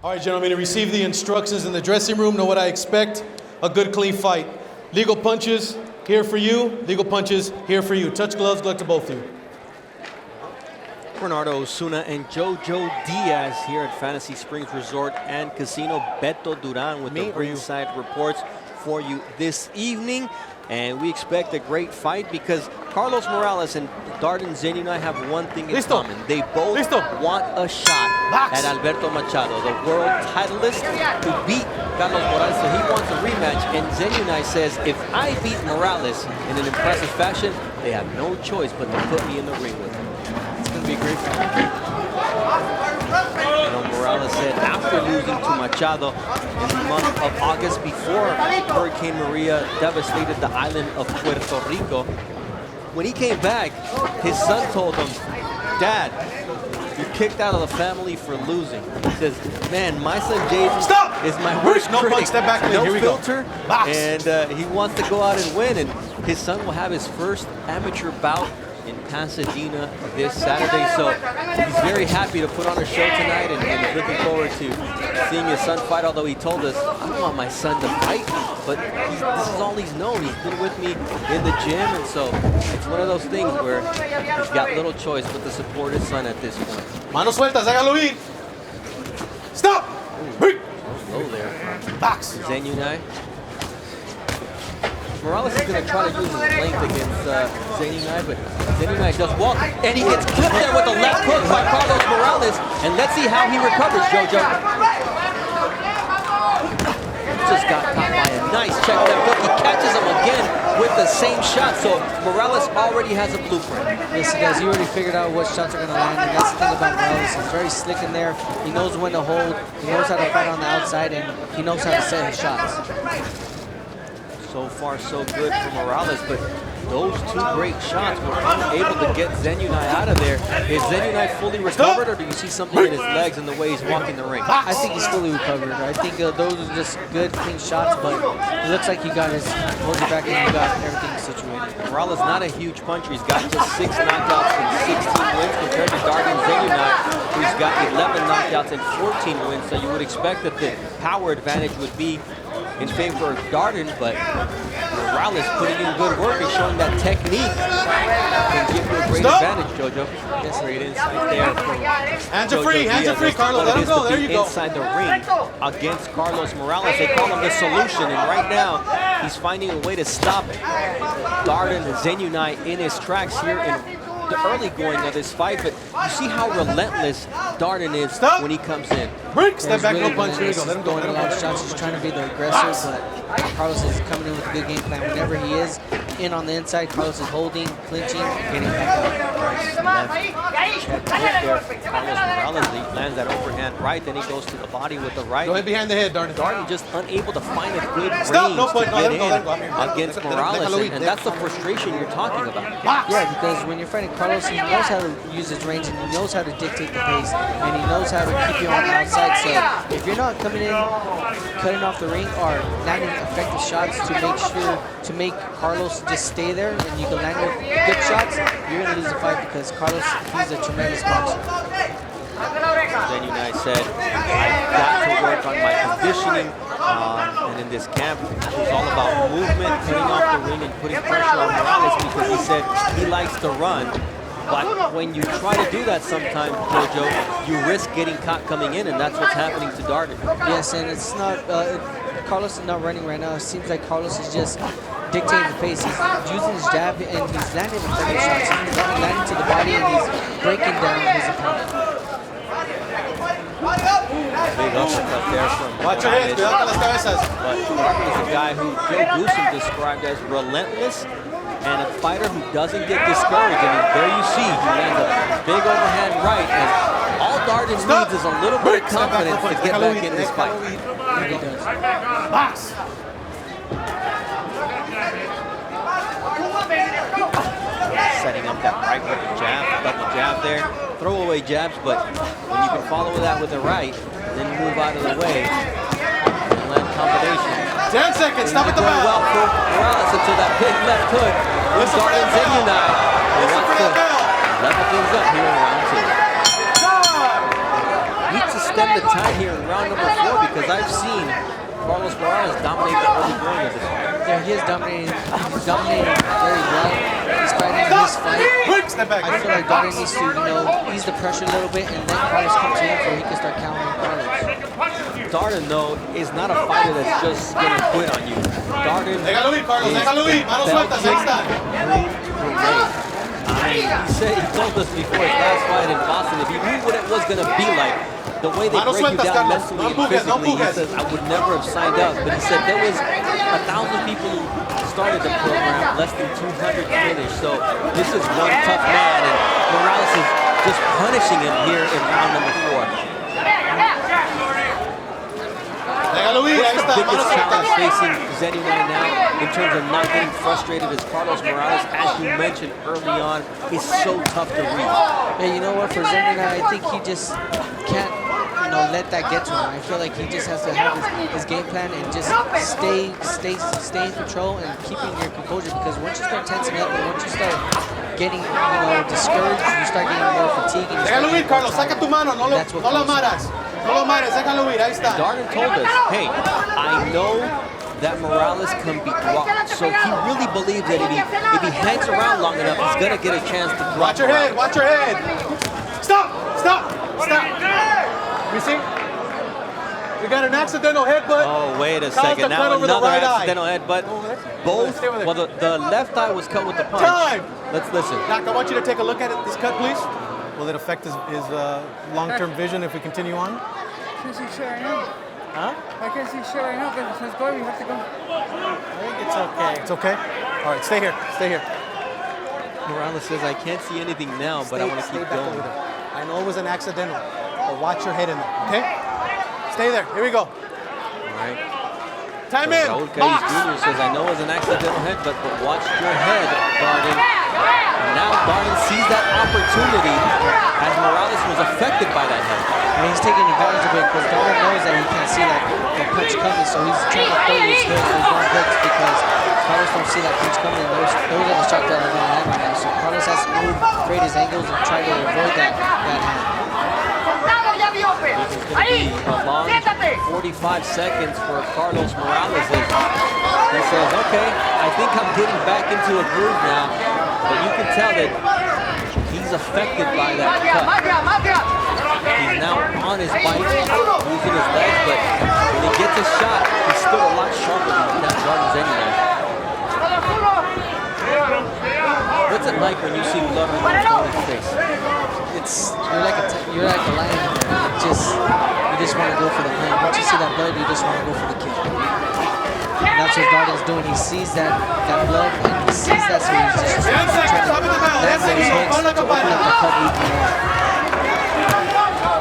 All right, gentlemen, receive the instructions in the dressing room. Know what I expect. A good, clean fight. Legal punches, here for you. Legal punches, here for you. Touch gloves, good luck to both of you. Bernardo Osuna and Jojo Diaz here at Fantasy Springs Resort and Casino. Beto Duran with the ringside reports for you this evening. And we expect a great fight because Carlos Morales and Dardan Zenunaj have one thing in common. They both want a shot at Alberto Machado, the world titleist who beat Carlos Morales. So he wants a rematch. And Zenunaj says, if I beat Morales in an impressive fashion, they have no choice but to put me in the ring with him. It's going to be a great fight. Morales said after losing to Machado in the month of August before Hurricane Maria devastated the island of Puerto Rico, when he came back, his son told him, "Dad, you're kicked out of the family for losing." He says, "Man, my son Jaden is my worst critic. Step back, no filter, and he wants to go out and win." And his son will have his first amateur bout in Pasadena this Saturday, so he's very happy to put on a show tonight and he's looking forward to seeing his son fight, although he told us, "I don't want my son to fight," but this is all he's known. He's been with me in the gym, and so it's one of those things where he's got little choice but to support his son at this point. Manos sueltas, hágalo ir. Stop! Low there. Box. Zenunaj. Morales is going to try to use his length against Zenunaj, but Zenunaj does walk, and he gets clipped there with a left hook by Carlos Morales, and let's see how he recovers, Jojo. Just got caught by a nice check left hook. He catches him again with the same shot, so Morales already has a blueprint. Yes, he does. He already figured out what shots are going to land, and that's the thing about Morales. He's very slick in there. He knows when to hold. He knows how to fight on the outside, and he knows how to set his shots. So far, so good for Morales, but those two great shots were unable to get Zenunaj out of there. Is Zenunaj fully recovered, or do you see something in his legs and the way he's walking the ring? I think he's fully recovered. I think those are just good, clean shots, but it looks like he got his hold back and he got everything situated. Morales not a huge puncher. He's got just 6 knockouts and 16 wins compared to Dardan Zenunaj, who's got 11 knockouts and 14 wins. So you would expect that the power advantage would be in favor of Dardan, but Morales putting in good work and showing that technique can give you a great advantage, Jojo. Yes, great insight there. Hands are free, Carlos. Let him go. There you go. Inside the ring against Carlos Morales. They call him the solution, and right now he's finding a way to stop Dardan Zenunaj in his tracks here in the early going of this fight, but you see how relentless Dardan is when he comes in. Step back, no punch. Here you go. Let him go. Let him go. Shots. He's trying to be the aggressor, but Carlos is coming in with a good game plan. Whenever he is in on the inside, Carlos is holding, clinching, getting back up. Carlos Morales lands that overhand right, then he goes to the body with the right. Go ahead behind the head, Dardan. Dardan just unable to find a good range to get in against Morales, and that's the frustration you're talking about. Yeah, because when you're fighting Carlos, he knows how to use his range, and he knows how to dictate the pace, and he knows how to keep you on the outside. So if you're not coming in, cutting off the ring, or landing effective shots to make Carlos just stay there, and you can land with good shots, you're going to lose the fight because Carlos, he's a tremendous boxer. Zenunaj said, I've got to work on my conditioning, and in this camp, it's all about movement, cutting off the ring and putting pressure on Morales, because he said he likes to run. But when you try to do that sometimes, Jojo, you risk getting caught coming in, and that's what's happening to Dardan. Yes, and it's not, Carlos is not running right now. It seems like Carlos is just dictating the pace. He's using his jab, and he's landing effective shots. He's landing to the body, and he's breaking down his opponent. Big uppercut there from Watch your head, cuidado con las cabezas. But Dardan is a guy who Joe Goosen described as relentless and a fighter who doesn't get discouraged. And there you see, he lands a big overhand right, and all Dardan needs is a little bit of confidence to get back in this fight. He does. Box. Setting up that right with the jab, double jab there. Throwaway jabs, but when you can follow that with the right, and then move out of the way, and land combination. 10 seconds, stop at the bell. Well for Morales until that big left hook. Dardan Zenunaj wants to level things up here in round 2. Needs to stem the tide here in round number 4, because I've seen Carlos Morales dominate the early going of this fight. Yeah, he is dominating. He's dominating very well. He's fighting this fight. I feel like Dardan needs to, ease the pressure a little bit and let Carlos come to him so he can start countering Carlos. Dardan, though, is not a fighter that's just going to quit on you. Dardan is Déjalo ir, Carlos, déjalo ir. Manos sueltas, ahí está. He said, he told us before his last fight in Boston, if he knew what it was going to be like, the way they break you down mentally and physically, he says, I would never have signed up. But he said there was 1,000 people who started the program, less than 200 finished. So this is one tough man, and Morales is just punishing him here in round number 4. What's the biggest challenge facing Zenunaj now in terms of not getting frustrated as Carlos Morales, as you mentioned early on, is so tough to read? Yeah, you know what, for Zenunaj, I think he just can't let that get to him. I feel like he just has to have his game plan and just stay in control and keeping your composure, because once you start tensing up and once you start getting discouraged, you start getting more fatigue. Déjalo ir, Carlos, saca tu mano, no la maras. No lo mares, déjalo ir, ahí está. Dardan told us, hey, I know that Morales can be dropped, so he really believes that if he hangs around long enough, he's going to get a chance to drop. Watch your head, watch your head. Stop. You see? We got an accidental headbutt. Oh, wait a second. Now another accidental headbutt. Both. Well, the left eye was cut with the punch. Time. Let's listen. Doc, I want you to take a look at this cut, please. Will it affect his long-term vision if we continue on? I can't see shit right now. Huh? I can't see shit right now, but let's go. We have to go. I think it's okay. It's okay? All right, stay here. Morales says, I can't see anything now, but I want to keep going. I know it was an accidental, but watch your head in there, okay? Stay there. Here we go. All right. Time in. Raul Caiz Jr. says, I know it was an accidental headbutt, but watch your head, Dardan. And now Dardan sees that opportunity as Morales was affected by that head. And he's taking advantage of it because Dardan knows that he can't see that punch coming, so he's trying to throw those wrong hooks because Carlos don't see that punch coming, and those are the shots that are going to land right now. So Carlos has to move, create his angles, and try to avoid that hand. This is going to be a long 45 seconds for Carlos Morales. He says, okay, I think I'm getting back into a groove now, but you can tell that he's affected by that cut. He's now on his bike, using his legs, but when he gets a shot, he's still a lot sharper than that Dardan Zenunaj. What's it like when you see blood on your face? You're like a lion. You just want to go for the win. Once you see that blood, you just want to go for the kill. And that's what Dardan's doing. He sees that blood and he sees that, so he's just trying to land those hooks to open up the cut even more.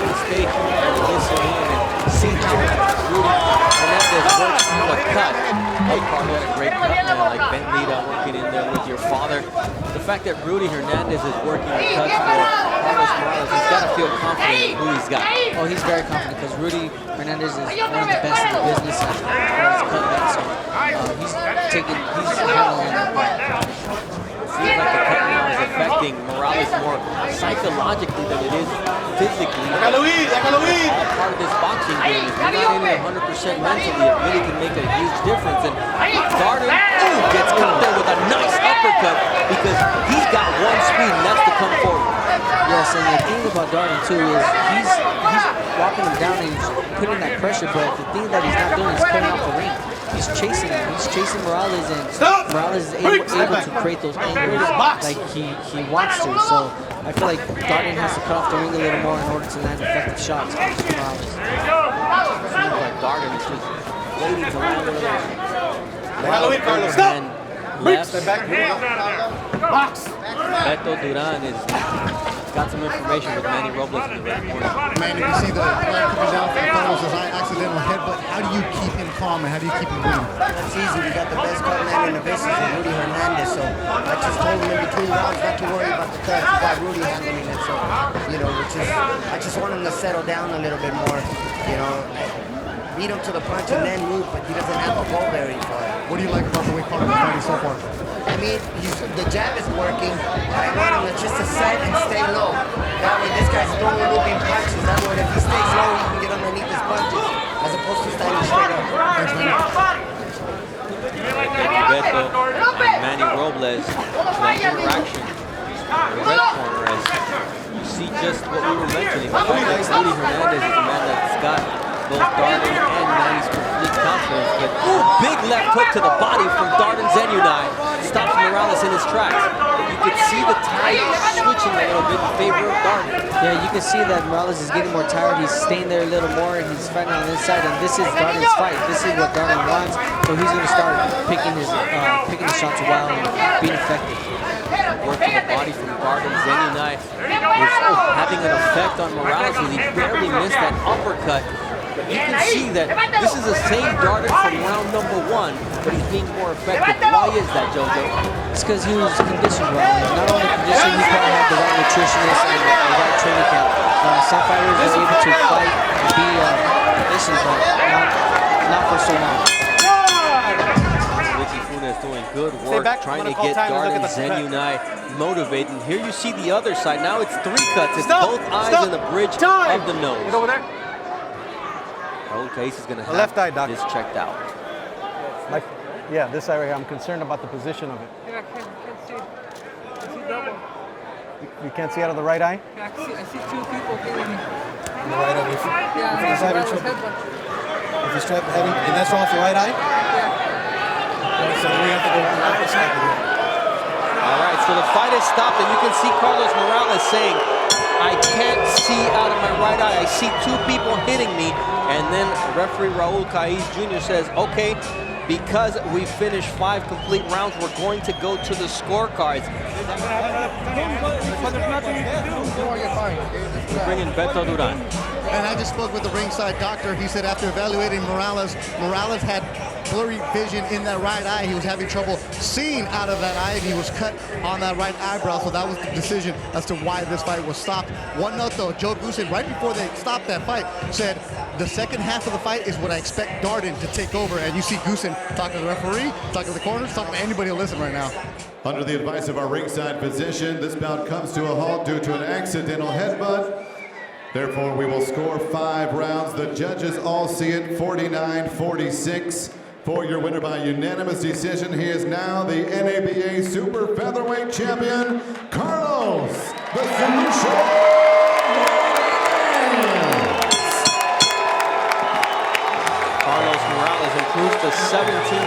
We'll stay tuned and listen in and see how Rudy Hernandez works through the cut. Hey, Carlos had a great cut, man, like Ben Lita working in there with your father. The fact that Rudy Hernandez is working the cuts for Carlos Morales, he's got to feel confident in who he's got. Oh, he's very confident because Rudy Hernandez is one of the best in the business as far as cutman. So he's handling that part. Seems like the cut now is affecting Morales more psychologically than it is physically. Déjalo ir. All part of this boxing game. If you're not in it 100% mentally, it really can make a huge difference. And Dardan gets caught there with a nice uppercut because he's got one speed, and that's to come forward. Yes, and the thing about Dardan too is he's walking him down and he's putting that pressure, but the thing that he's not doing is cutting off the ring. He's chasing him. He's chasing Morales, and Morales is able to create those angles like he wants to. So I feel like Dardan has to cut off the ring a little more in order to land effective shots against Morales. Seems like Dardan is just waiting to land one of those. Déjalo ir, Carlos. Stop. Left. Box. Beto Duran has got some information with Manny Robles in the red corner. Manny, you see the flag coming down from Carlos' accidental headbutt. How do you keep him calm and how do you keep him moving? That's easy. We got the best cut man in the business with Rudy Hernandez. So I just told him in between rounds not to worry about the cuts. We got Rudy handling it. So, I just want him to settle down a little bit more. Beat him to the punch and then move, but he doesn't have to go very far. What do you like about the way Carlos is fighting so far? I mean, the jab is working, but I want him just to set and stay low. That way, this guy's throwing looping punches. That way, if he stays low, he can get Robles to that interaction. The red corner, as you see just what we were mentioning. The fact that Rudy Hernandez is a man that's got both Dardan and Manny's complete confidence. But big left hook to the body from Dardan Zenunaj. Stops Morales in his tracks. You could see the tide switching a little bit in favor of Dardan. Yeah, you can see that Morales is getting more tired. He's staying there a little more. He's fighting on the inside, and this is Dardan's fight. This is what Dardan wants. So he's going to start picking his shots well and being effective. Work to the body from Dardan Zenunaj is having an effect on Morales as he barely missed that uppercut. But you can see that this is the same Dardan from round number 1, but he's being more effective. Why is that, JoJo? It's because he was conditioned well. Not only conditioned, he probably had the right nutritionist and the right training camp. Some fighters are able to fight and be conditioned, but not for so long. Ricky Funes doing good work trying to get Dardan Zenunaj motivated. And here you see the other side. Now it's 3 cuts. It's both eyes and the bridge of the nose. Get over there. Raul Caiz is going to have this checked out. Yeah, this area here. I'm concerned about the position of it. Yeah, I can't see. I see double. You can't see out of the right eye? Yeah, I see 2 people hitting me. The right eye. Yeah, If he's having that was trouble, headbutt. if he's having, and that's off the right eye. Yeah. So we have to go to the opposite. All right, so the fight is stopped, and you can see Carlos Morales saying, I can't see out of my right eye. I see 2 people hitting me. And then referee Raul Caiz Jr. says, okay, because we finished 5 complete rounds, we're going to go to the scorecards. We bring in Beto Duran. And I just spoke with the ringside doctor. He said after evaluating Morales had blurry vision in that right eye. He was having trouble seeing out of that eye, and he was cut on that right eyebrow. So that was the decision as to why this fight was stopped. One note though, Joe Goosen, right before they stopped that fight, said the second half of the fight is what I expect Dardan to take over. And you see Goosen talking to the referee, talking to the corners, talking to anybody who listen right now. Under the advice of our ringside physician, this bout comes to a halt due to an accidental headbutt. Therefore, we will score 5 rounds. The judges all see it 49-46 for your winner by unanimous decision. He is now the NABA Super Featherweight Champion, Carlos the Solution. Carlos Morales improves to 17-0